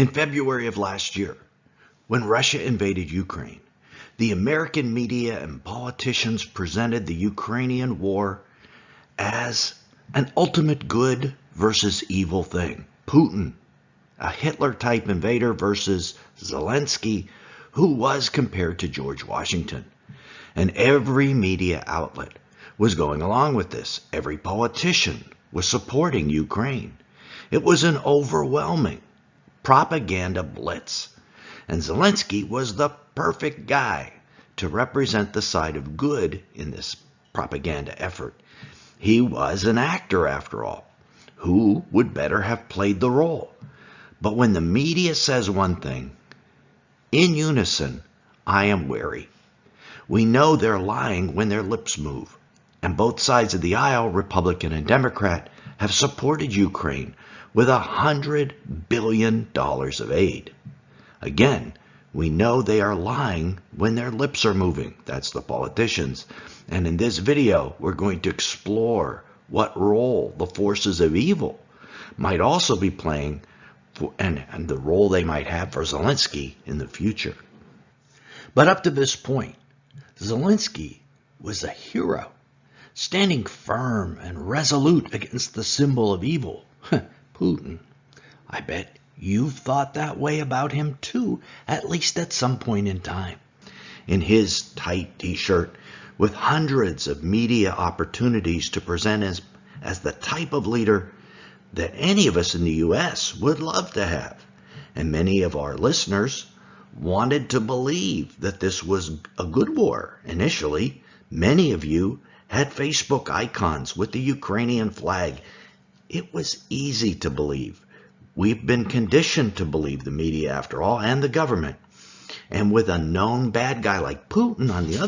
In February of last year, when Russia invaded Ukraine, the American media and politicians presented the Ukrainian war as an ultimate good versus evil thing. Putin, a Hitler-type invader, versus Zelensky, who was compared to George Washington. And every media outlet was going along with this. Every politician was supporting Ukraine. It was an overwhelming propaganda blitz. And Zelensky was the perfect guy to represent the side of good in this propaganda effort. He was an actor, after all. Who would better have played the role? But when the media says one thing, in unison, I am wary. We know they're lying when their lips move. And both sides of the aisle, Republican and Democrat, have supported Ukraine with $100 billion of aid. Again, we know they are lying when their lips are moving. That's the politicians. And in this video, we're going to explore what role the forces of evil might also be playing and the role they might have for Zelensky in the future. But up to this point, Zelensky was a hero, standing firm and resolute against the symbol of evil, Putin. I bet you've thought that way about him too, at least at some point in time. In his tight t-shirt, with hundreds of media opportunities to present as the type of leader that any of us in the U.S. would love to have. And many of our listeners wanted to believe that this was a good war. Initially, many of you had Facebook icons with the Ukrainian flag. It was easy to believe. We've been conditioned to believe the media, after all, and the government. And with a known bad guy like Putin on the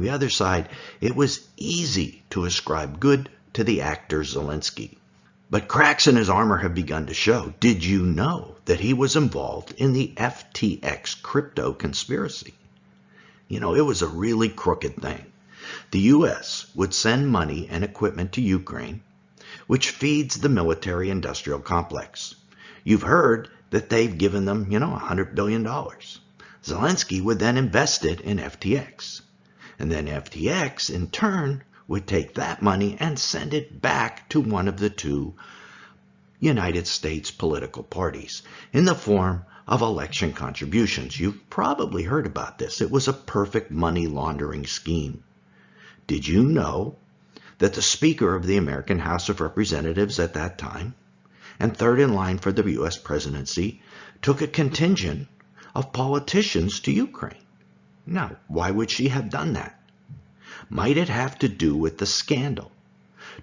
other side, it was easy to ascribe good to the actor Zelensky. But cracks in his armor have begun to show. Did you know that he was involved in the FTX crypto conspiracy? You know, it was a really crooked thing. The U.S. would send money and equipment to Ukraine, which feeds the military-industrial complex. You've heard that they've given them, $100 billion. Zelensky would then invest it in FTX. And then FTX, in turn, would take that money and send it back to one of the two United States political parties in the form of election contributions. You've probably heard about this. It was a perfect money laundering scheme. Did you know that the Speaker of the American House of Representatives at that time, and third in line for the U.S. presidency, took a contingent of politicians to Ukraine? Now, why would she have done that? Might it have to do with the scandal?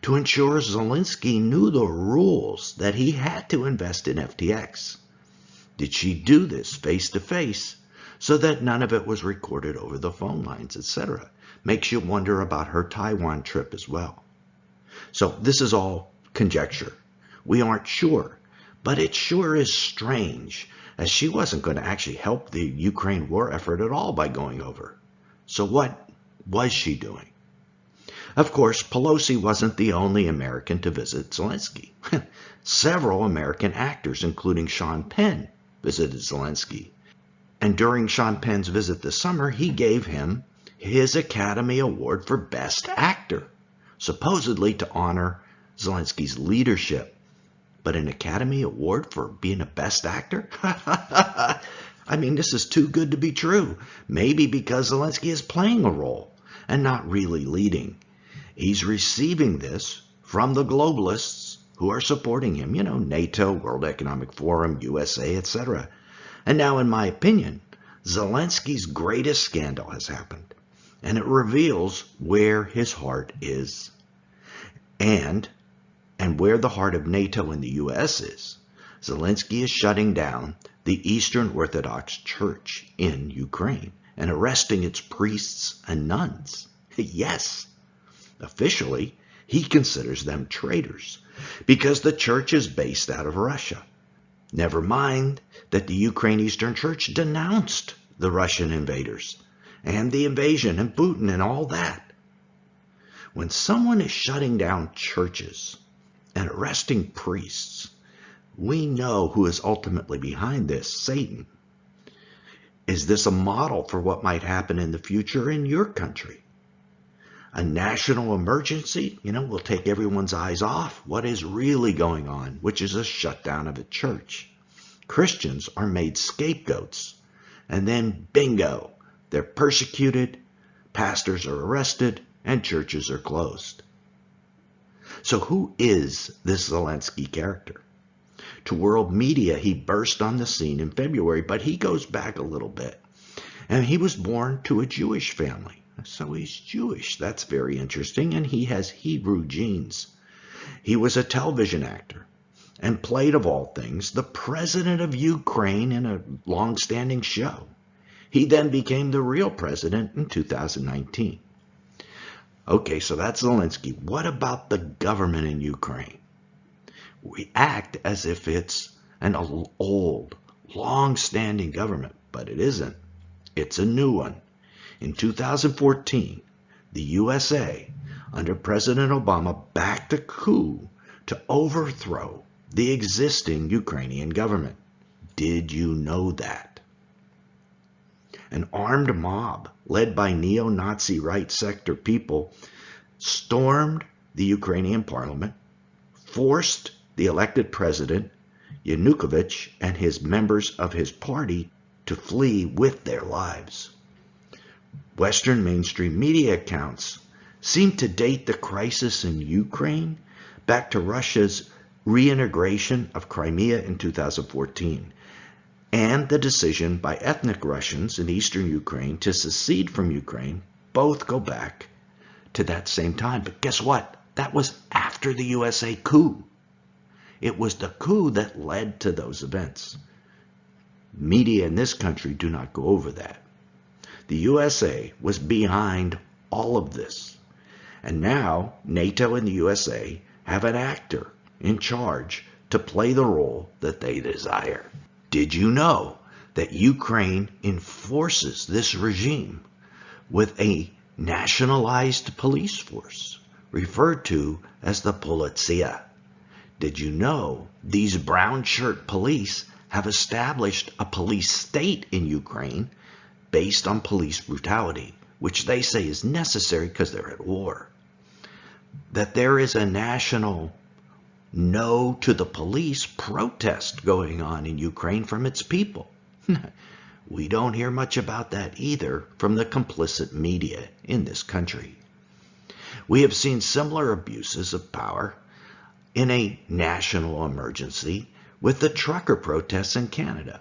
To ensure Zelensky knew the rules that he had to invest in FTX. Did she do this face to face so that none of it was recorded over the phone lines, etc.? Makes you wonder about her Taiwan trip as well. So this is all conjecture. We aren't sure, but it sure is strange, as she wasn't going to actually help the Ukraine war effort at all by going over. So what was she doing? Of course, Pelosi wasn't the only American to visit Zelensky. Several American actors, including Sean Penn, visited Zelensky. And during Sean Penn's visit this summer, he gave him his Academy Award for Best Actor, supposedly to honor Zelensky's leadership. But an Academy Award for being a Best Actor? I mean, this is too good to be true. Maybe because Zelensky is playing a role and not really leading. He's receiving this from the globalists who are supporting him, NATO, World Economic Forum, USA, etc. And now, in my opinion, Zelensky's greatest scandal has happened, and it reveals where his heart is and where the heart of NATO and the US is. Zelensky is shutting down the Eastern Orthodox Church in Ukraine and arresting its priests and nuns. Yes, officially, he considers them traitors because the church is based out of Russia. Never mind that the Ukraine Eastern Church denounced the Russian invaders and the invasion and Putin and all that. When someone is shutting down churches and arresting priests, We know who is ultimately behind this, Satan. Is this a model for what might happen in the future in your country? A national emergency, will take everyone's eyes off what is really going on, which is a shutdown of a church. Christians are made scapegoats, and then bingo, they're persecuted, pastors are arrested, and churches are closed. So who is this Zelensky character? To world media, he burst on the scene in February, but he goes back a little bit. And he was born to a Jewish family. So he's Jewish. That's very interesting. And he has Hebrew genes. He was a television actor and played, of all things, the president of Ukraine in a long-standing show. He then became the real president in 2019. Okay, so that's Zelensky. What about the government in Ukraine? We act as if it's an old, long-standing government, but it isn't. It's a new one. In 2014, the USA, under President Obama, backed a coup to overthrow the existing Ukrainian government. Did you know that? An armed mob led by neo-Nazi right sector people stormed the Ukrainian parliament, forced the elected president, Yanukovych, and his members of his party to flee with their lives. Western mainstream media accounts seem to date the crisis in Ukraine back to Russia's reintegration of Crimea in 2014 and the decision by ethnic Russians in eastern Ukraine to secede from Ukraine. Both go back to that same time. But guess what? That was after the USA coup. It was the coup that led to those events. Media in this country do not go over that. The USA was behind all of this. And now NATO and the USA have an actor in charge to play the role that they desire. Did you know that Ukraine enforces this regime with a nationalized police force referred to as the Politsia? Did you know these brown shirt police have established a police state in Ukraine based on police brutality, which they say is necessary because they're at war? That there is a national no to the police protest going on in Ukraine from its people. We don't hear much about that either from the complicit media in this country. We have seen similar abuses of power in a national emergency with the trucker protests in Canada.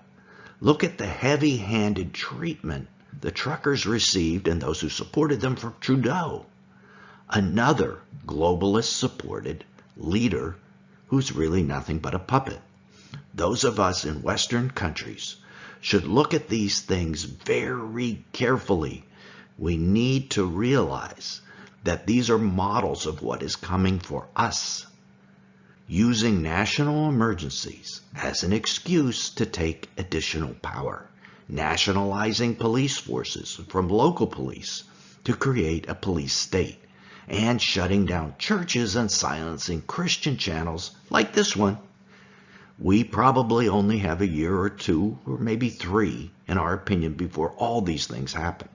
Look at the heavy-handed treatment the truckers received and those who supported them from Trudeau, another globalist-supported leader who's really nothing but a puppet. Those of us in Western countries should look at these things very carefully. We need to realize that these are models of what is coming for us. Using national emergencies as an excuse to take additional power, nationalizing police forces from local police to create a police state, and shutting down churches and silencing Christian channels like this one. We probably only have a year or two, or maybe 3, in our opinion, before all these things happen.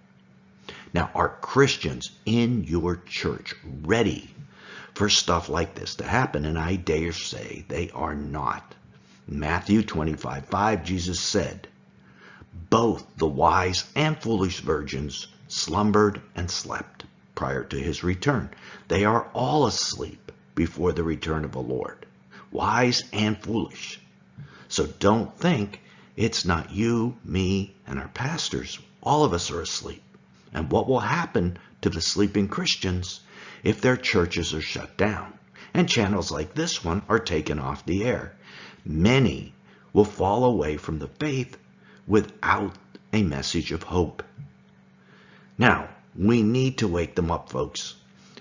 Now, are Christians in your church ready for stuff like this to happen? And I dare say they are not. In Matthew 25:5, Jesus said, "Both the wise and foolish virgins slumbered and slept prior to his return. They are all asleep before the return of the Lord." Wise and foolish. So don't think it's not you, me, and our pastors. All of us are asleep. And what will happen to the sleeping Christians if their churches are shut down and channels like this one are taken off the air? Many will fall away from the faith without a message of hope. Now, we need to wake them up, folks,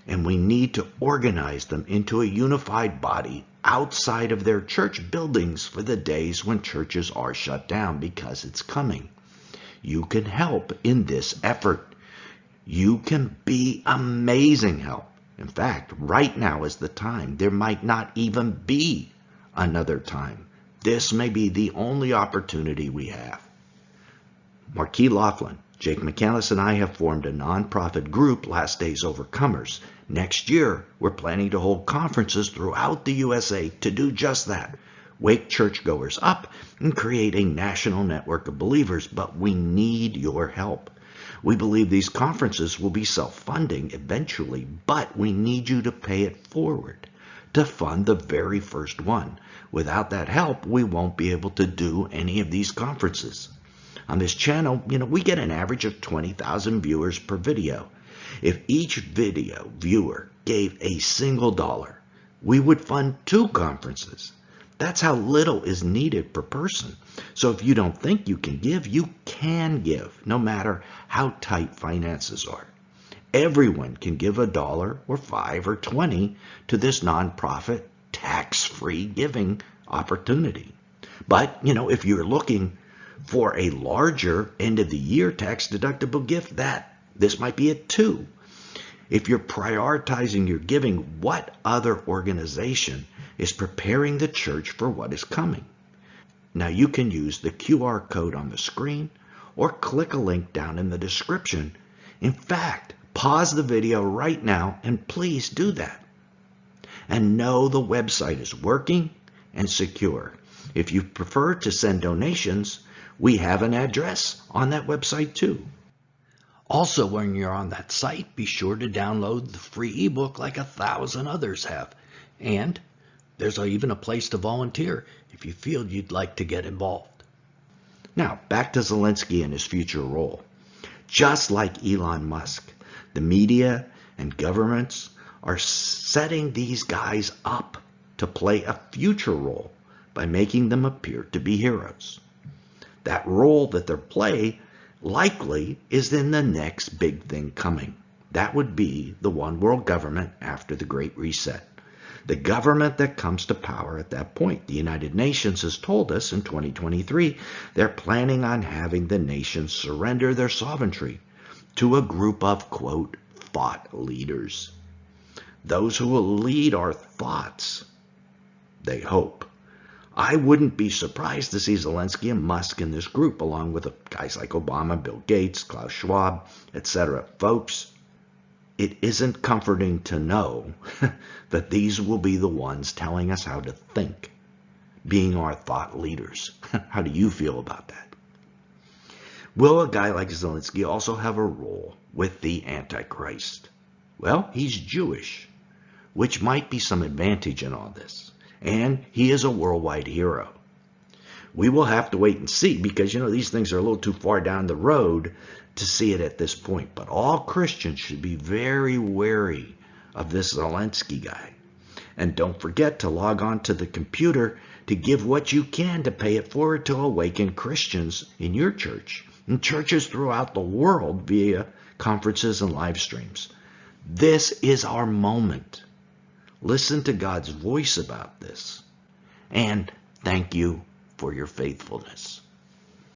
and we need to organize them into a unified body outside of their church buildings for the days when churches are shut down, because it's coming. You can help in this effort. You can be amazing help. In fact, right now is the time. There might not even be another time This may be the only opportunity we have. Marquis Laughlin, Jake McCandless, and I have formed a nonprofit group, Last Days Overcomers. Next year, we're planning to hold conferences throughout the USA to do just that. Wake churchgoers up and create a national network of believers, but we need your help. We believe these conferences will be self-funding eventually, but we need you to pay it forward to fund the very first one. Without that help, we won't be able to do any of these conferences. On this channel, we get an average of 20,000 viewers per video. If each video viewer gave a single dollar, we would fund 2 conferences. That's how little is needed per person. So if you don't think you can give, you can give, no matter how tight finances are. Everyone can give $1 or $5 or $20 to this nonprofit tax-free giving opportunity. But, if you're looking for a larger end-of-the-year tax-deductible gift, this might be it too. If you're prioritizing your giving, what other organization is preparing the church for what is coming? Now you can use the QR code on the screen or click a link down in the description. In fact, pause the video right now and please do that. And know the website is working and secure. If you prefer to send donations, we have an address on that website too. Also, when you're on that site, be sure to download the free ebook like 1,000 others have. And there's even a place to volunteer if you feel you'd like to get involved. Now, back to Zelensky and his future role. Just like Elon Musk, the media and governments are setting these guys up to play a future role by making them appear to be heroes. That role that they're playing likely is in the next big thing coming. That would be the one world government after the Great Reset. The government that comes to power at that point. The United Nations has told us in 2023 they're planning on having the nations surrender their sovereignty to a group of, quote, thought leaders. Those who will lead our thoughts, they hope. I wouldn't be surprised to see Zelensky and Musk in this group, along with guys like Obama, Bill Gates, Klaus Schwab, etc. Folks, it isn't comforting to know that these will be the ones telling us how to think, being our thought leaders. How do you feel about that? Will a guy like Zelensky also have a role with the Antichrist? Well, he's Jewish, which might be some advantage in all this. And he is a worldwide hero. We will have to wait and see because, these things are a little too far down the road to see it at this point. But all Christians should be very wary of this Zelensky guy. And don't forget to log on to the computer to give what you can to pay it forward to awaken Christians in your church and churches throughout the world via conferences and live streams. This is our moment. Listen to God's voice about this. And thank you for your faithfulness.